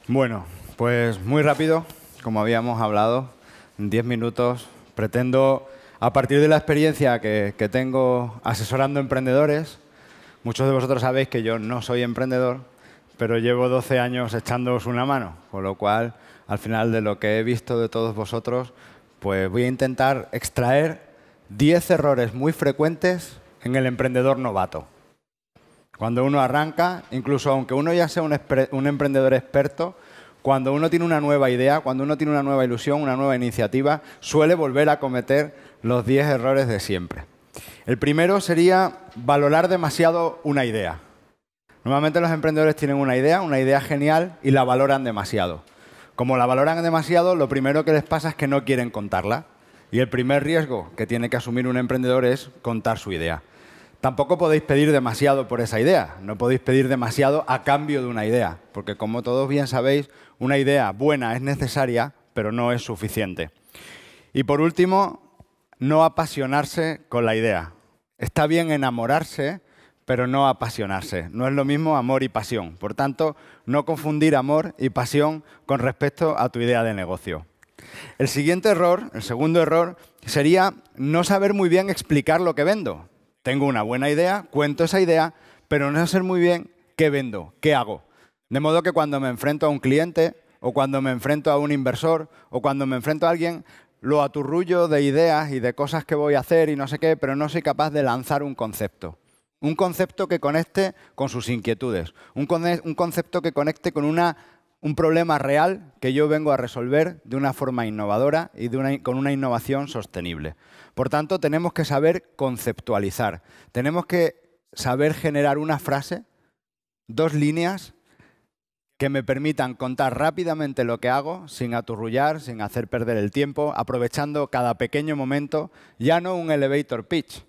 Bueno, pues muy rápido, como habíamos hablado, en 10 minutos pretendo, a partir de la experiencia que tengo asesorando emprendedores, muchos de vosotros sabéis que yo no soy emprendedor, pero llevo 12 años echándoos una mano, con lo cual, al final de lo que he visto de todos vosotros, pues voy a intentar extraer 10 errores muy frecuentes en el emprendedor novato. Cuando uno arranca, incluso aunque uno ya sea un emprendedor experto, cuando uno tiene una nueva idea, cuando uno tiene una nueva ilusión, una nueva iniciativa, suele volver a cometer los 10 errores de siempre. El primero sería valorar demasiado una idea. Normalmente los emprendedores tienen una idea genial, y la valoran demasiado. Como la valoran demasiado, lo primero que les pasa es que no quieren contarla. Y el primer riesgo que tiene que asumir un emprendedor es contar su idea. Tampoco podéis pedir demasiado por esa idea. No podéis pedir demasiado a cambio de una idea. Porque como todos bien sabéis, una idea buena es necesaria, pero no es suficiente. Y por último, no apasionarse con la idea. Está bien enamorarse, pero no apasionarse. No es lo mismo amor y pasión. Por tanto, no confundir amor y pasión con respecto a tu idea de negocio. El siguiente error, el segundo error, sería no saber muy bien explicar lo que vendo. Tengo una buena idea, cuento esa idea, pero no sé muy bien qué vendo, qué hago. De modo que cuando me enfrento a un cliente, o cuando me enfrento a un inversor, o cuando me enfrento a alguien, lo aturrullo de ideas y de cosas que voy a hacer y no sé qué, pero no soy capaz de lanzar un concepto. Un concepto que conecte con sus inquietudes. Un concepto que conecte con un problema real que yo vengo a resolver de una forma innovadora y con una innovación sostenible. Por tanto, tenemos que saber conceptualizar. Tenemos que saber generar una frase, 2 líneas, que me permitan contar rápidamente lo que hago, sin aturrullar, sin hacer perder el tiempo, aprovechando cada pequeño momento, ya no un elevator pitch,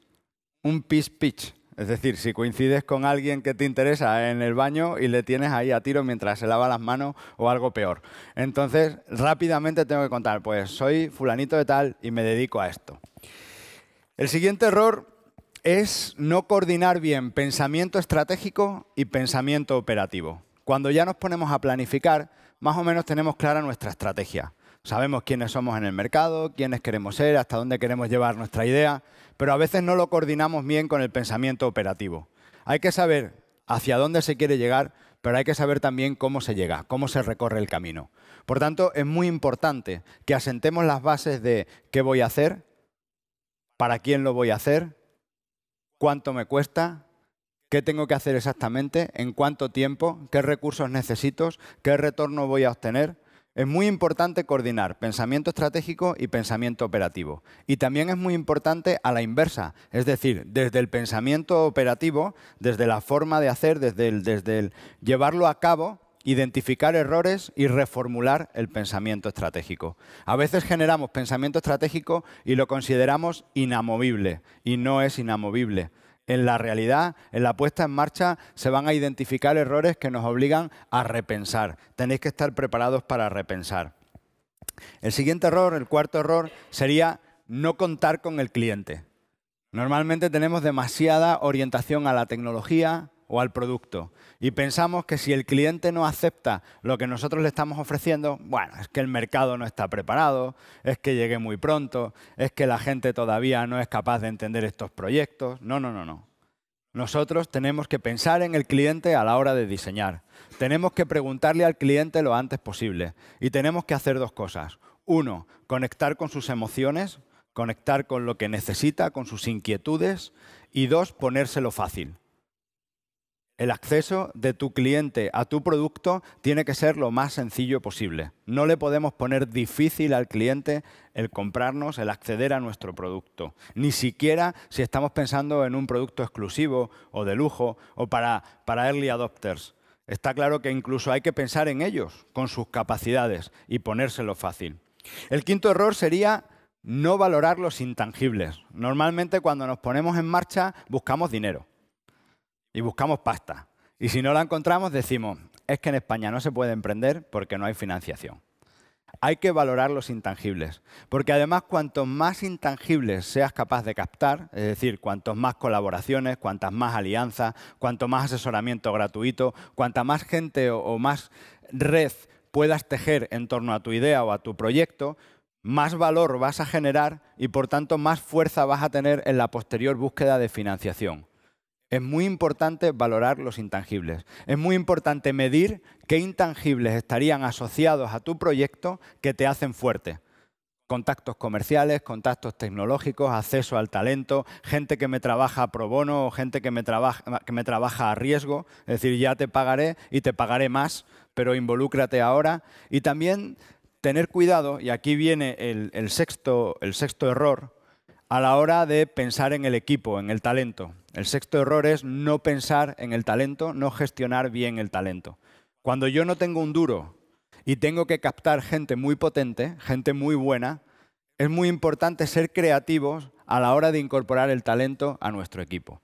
un peace pitch. Es decir, si coincides con alguien que te interesa en el baño y le tienes ahí a tiro mientras se lava las manos o algo peor. Entonces, rápidamente tengo que contar, pues soy fulanito de tal y me dedico a esto. El siguiente error es no coordinar bien pensamiento estratégico y pensamiento operativo. Cuando ya nos ponemos a planificar, más o menos tenemos clara nuestra estrategia. Sabemos quiénes somos en el mercado, quiénes queremos ser, hasta dónde queremos llevar nuestra idea, pero a veces no lo coordinamos bien con el pensamiento operativo. Hay que saber hacia dónde se quiere llegar, pero hay que saber también cómo se llega, cómo se recorre el camino. Por tanto, es muy importante que asentemos las bases de qué voy a hacer, para quién lo voy a hacer, cuánto me cuesta, qué tengo que hacer exactamente, en cuánto tiempo, qué recursos necesito, qué retorno voy a obtener. Es muy importante coordinar pensamiento estratégico y pensamiento operativo. Y también es muy importante a la inversa, es decir, desde el pensamiento operativo, desde la forma de hacer, desde el llevarlo a cabo, identificar errores y reformular el pensamiento estratégico. A veces generamos pensamiento estratégico y lo consideramos inamovible, y no es inamovible. En la realidad, en la puesta en marcha, se van a identificar errores que nos obligan a repensar. Tenéis que estar preparados para repensar. El siguiente error, el cuarto error, sería no contar con el cliente. Normalmente tenemos demasiada orientación a la tecnología o al producto y pensamos que si el cliente no acepta lo que nosotros le estamos ofreciendo, bueno, es que el mercado no está preparado, es que llegue muy pronto, es que la gente todavía no es capaz de entender estos proyectos. No, no, no, no. Nosotros tenemos que pensar en el cliente a la hora de diseñar. Tenemos que preguntarle al cliente lo antes posible y tenemos que hacer 2 cosas. 1, conectar con sus emociones, conectar con lo que necesita, con sus inquietudes, y 2, ponérselo fácil. El acceso de tu cliente a tu producto tiene que ser lo más sencillo posible. No le podemos poner difícil al cliente el comprarnos, el acceder a nuestro producto. Ni siquiera si estamos pensando en un producto exclusivo o de lujo o para early adopters. Está claro que incluso hay que pensar en ellos, con sus capacidades, y ponérselo fácil. El quinto error sería no valorar los intangibles. Normalmente cuando nos ponemos en marcha buscamos dinero. Y buscamos pasta. Y si no la encontramos, decimos, es que en España no se puede emprender porque no hay financiación. Hay que valorar los intangibles. Porque además, cuanto más intangibles seas capaz de captar, es decir, cuantos más colaboraciones, cuantas más alianzas, cuanto más asesoramiento gratuito, cuanta más gente o más red puedas tejer en torno a tu idea o a tu proyecto, más valor vas a generar y, por tanto, más fuerza vas a tener en la posterior búsqueda de financiación. Es muy importante valorar los intangibles. Es muy importante medir qué intangibles estarían asociados a tu proyecto que te hacen fuerte. Contactos comerciales, contactos tecnológicos, acceso al talento, gente que me trabaja pro bono o gente que me trabaja a riesgo. Es decir, ya te pagaré y te pagaré más, pero involúcrate ahora. Y también tener cuidado, y aquí viene el sexto error, a la hora de pensar en el equipo, en el talento. El sexto error es no pensar en el talento, no gestionar bien el talento. Cuando yo no tengo un duro y tengo que captar gente muy potente, gente muy buena, es muy importante ser creativos a la hora de incorporar el talento a nuestro equipo.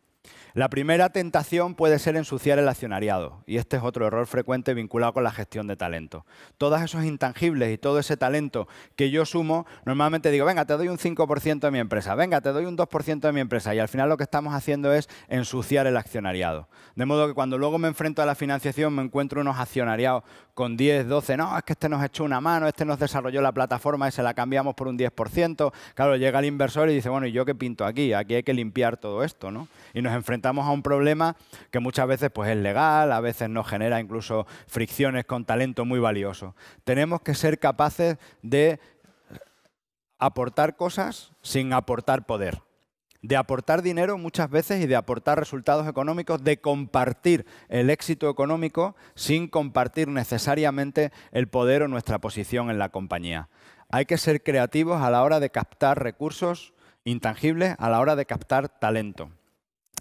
La primera tentación puede ser ensuciar el accionariado, y este es otro error frecuente vinculado con la gestión de talento. Todos esos intangibles y todo ese talento que yo sumo, normalmente digo, venga, te doy un 5% de mi empresa, venga, te doy un 2% de mi empresa, y al final lo que estamos haciendo es ensuciar el accionariado. De modo que cuando luego me enfrento a la financiación me encuentro unos accionariados con 10, 12, no, es que este nos echó una mano, este nos desarrolló la plataforma y se la cambiamos por un 10%. Claro, llega el inversor y dice, bueno, ¿y yo qué pinto aquí? Aquí hay que limpiar todo esto, ¿no? Y nos enfrentamos a un problema que muchas veces pues, es legal, a veces nos genera incluso fricciones con talento muy valioso. Tenemos que ser capaces de aportar cosas sin aportar poder. De aportar dinero muchas veces y de aportar resultados económicos, de compartir el éxito económico sin compartir necesariamente el poder o nuestra posición en la compañía. Hay que ser creativos a la hora de captar recursos intangibles, a la hora de captar talento.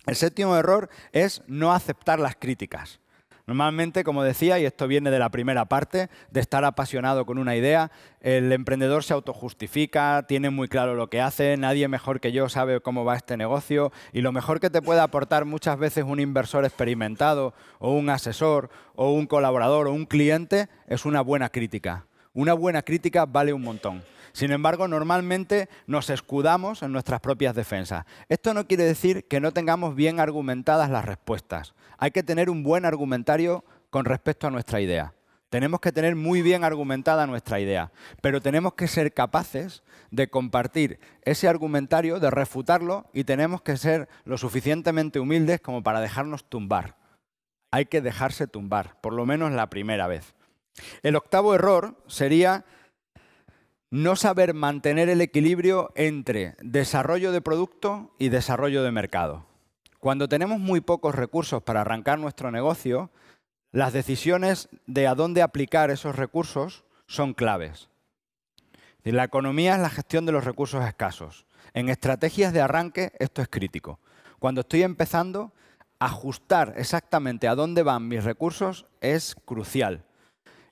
El séptimo error es no aceptar las críticas. Normalmente, como decía, y esto viene de la primera parte, de estar apasionado con una idea, el emprendedor se autojustifica, tiene muy claro lo que hace, nadie mejor que yo sabe cómo va este negocio, y lo mejor que te puede aportar muchas veces un inversor experimentado, o un asesor, o un colaborador, o un cliente, es una buena crítica. Una buena crítica vale un montón. Sin embargo, normalmente nos escudamos en nuestras propias defensas. Esto no quiere decir que no tengamos bien argumentadas las respuestas. Hay que tener un buen argumentario con respecto a nuestra idea. Tenemos que tener muy bien argumentada nuestra idea, pero tenemos que ser capaces de compartir ese argumentario, de refutarlo, y tenemos que ser lo suficientemente humildes como para dejarnos tumbar. Hay que dejarse tumbar, por lo menos la primera vez. El octavo error sería no saber mantener el equilibrio entre desarrollo de producto y desarrollo de mercado. Cuando tenemos muy pocos recursos para arrancar nuestro negocio, las decisiones de a dónde aplicar esos recursos son claves. La economía es la gestión de los recursos escasos. En estrategias de arranque esto es crítico. Cuando estoy empezando, ajustar exactamente a dónde van mis recursos es crucial.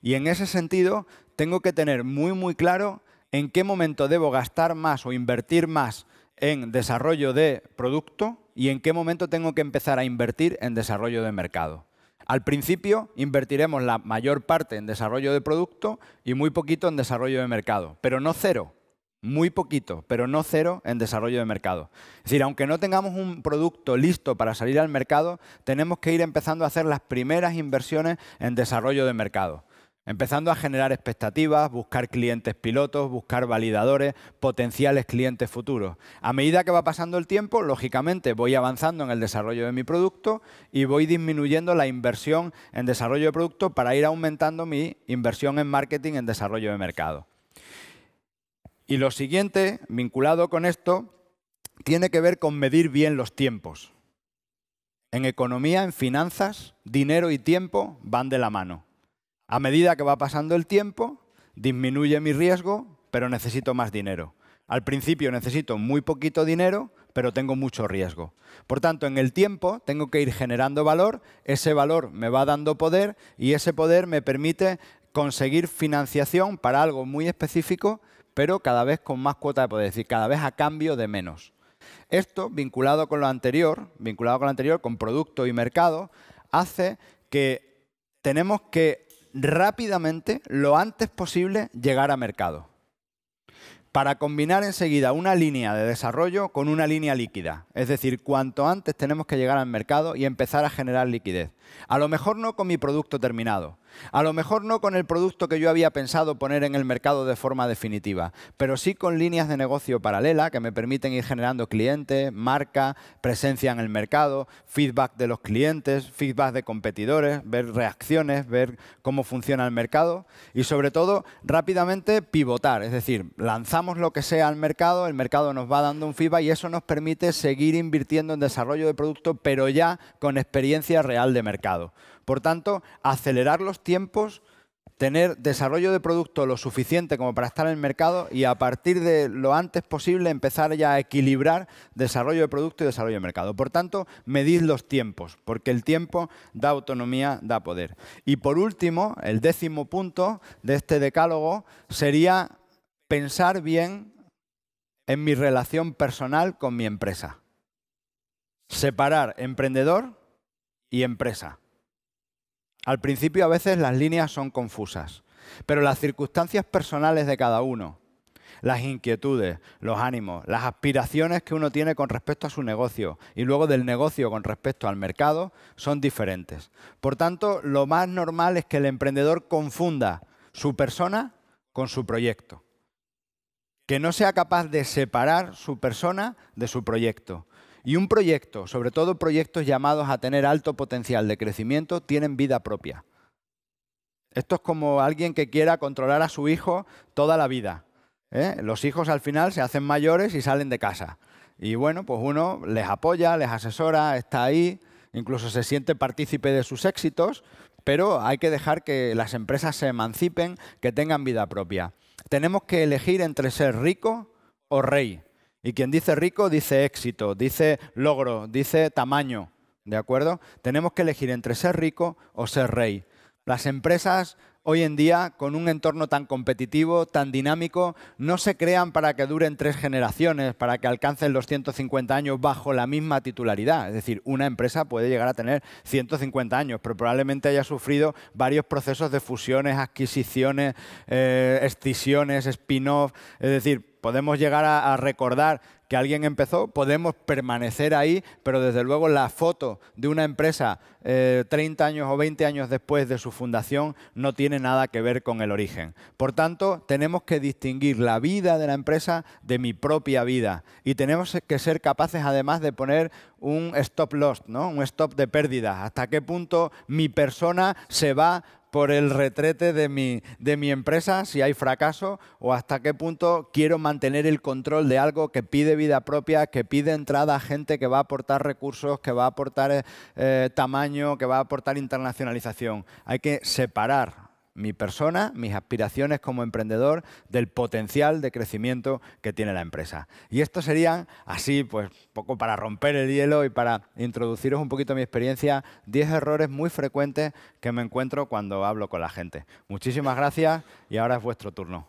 Y en ese sentido, tengo que tener muy claro en qué momento debo gastar más o invertir más en desarrollo de producto y en qué momento tengo que empezar a invertir en desarrollo de mercado. Al principio invertiremos la mayor parte en desarrollo de producto y muy poquito en desarrollo de mercado, pero no cero. Muy poquito, pero no cero en desarrollo de mercado. Es decir, aunque no tengamos un producto listo para salir al mercado, tenemos que ir empezando a hacer las primeras inversiones en desarrollo de mercado. Empezando a generar expectativas, buscar clientes pilotos, buscar validadores, potenciales clientes futuros. A medida que va pasando el tiempo, lógicamente voy avanzando en el desarrollo de mi producto y voy disminuyendo la inversión en desarrollo de producto para ir aumentando mi inversión en marketing en desarrollo de mercado. Y lo siguiente, vinculado con esto, tiene que ver con medir bien los tiempos. En economía, en finanzas, dinero y tiempo van de la mano. A medida que va pasando el tiempo, disminuye mi riesgo, pero necesito más dinero. Al principio necesito muy poquito dinero, pero tengo mucho riesgo. Por tanto, en el tiempo tengo que ir generando valor, ese valor me va dando poder y ese poder me permite conseguir financiación para algo muy específico, pero cada vez con más cuota de poder, es decir, cada vez a cambio de menos. Esto, vinculado con lo anterior, con producto y mercado, hace que tenemos que rápidamente, lo antes posible, llegar a mercado. Para combinar enseguida una línea de desarrollo con una línea líquida. Es decir, cuanto antes tenemos que llegar al mercado y empezar a generar liquidez. A lo mejor no con mi producto terminado, A lo mejor no con el producto que yo había pensado poner en el mercado de forma definitiva, pero sí con líneas de negocio paralela que me permiten ir generando clientes, marca, presencia en el mercado, feedback de los clientes, feedback de competidores, ver reacciones, ver cómo funciona el mercado y sobre todo rápidamente pivotar, es decir, lanzamos lo que sea al mercado, el mercado nos va dando un feedback y eso nos permite seguir invirtiendo en desarrollo de producto, pero ya con experiencia real de mercado. Por tanto, acelerar los tiempos, tener desarrollo de producto lo suficiente como para estar en el mercado y a partir de lo antes posible empezar ya a equilibrar desarrollo de producto y desarrollo de mercado. Por tanto, medid los tiempos, porque el tiempo da autonomía, da poder. Y por último, el 10º punto de este decálogo sería pensar bien en mi relación personal con mi empresa. Separar emprendedor y empresa. Al principio a veces las líneas son confusas, pero las circunstancias personales de cada uno, las inquietudes, los ánimos, las aspiraciones que uno tiene con respecto a su negocio y luego del negocio con respecto al mercado son diferentes. Por tanto, lo más normal es que el emprendedor confunda su persona con su proyecto, que no sea capaz de separar su persona de su proyecto. Y un proyecto, sobre todo proyectos llamados a tener alto potencial de crecimiento, tienen vida propia. Esto es como alguien que quiera controlar a su hijo toda la vida, ¿eh? Los hijos al final se hacen mayores y salen de casa. Y bueno, pues uno les apoya, les asesora, está ahí, incluso se siente partícipe de sus éxitos, pero hay que dejar que las empresas se emancipen, que tengan vida propia. Tenemos que elegir entre ser rico o rey. Y quien dice rico dice éxito, dice logro, dice tamaño, ¿de acuerdo? Tenemos que elegir entre ser rico o ser rey. Las empresas hoy en día, con un entorno tan competitivo, tan dinámico, no se crean para que duren 3 generaciones, para que alcancen los 150 años bajo la misma titularidad. Es decir, una empresa puede llegar a tener 150 años, pero probablemente haya sufrido varios procesos de fusiones, adquisiciones, escisiones, spin-off. Es decir, podemos llegar a recordar que alguien empezó, podemos permanecer ahí, pero desde luego la foto de una empresa 30 años o 20 años después de su fundación no tiene nada que ver con el origen. Por tanto, tenemos que distinguir la vida de la empresa de mi propia vida y tenemos que ser capaces además de poner un stop loss, ¿no? Un stop de pérdidas. ¿Hasta qué punto mi persona se va por el retrete de mi empresa si hay fracaso o hasta qué punto quiero mantener el control de algo que pide vida propia, que pide entrada a gente que va a aportar recursos, que va a aportar tamaño, que va a aportar internacionalización. Hay que separar mi persona, mis aspiraciones como emprendedor del potencial de crecimiento que tiene la empresa. Y esto serían, así, pues, poco para romper el hielo y para introduciros un poquito mi experiencia, 10 errores muy frecuentes que me encuentro cuando hablo con la gente. Muchísimas gracias y ahora es vuestro turno.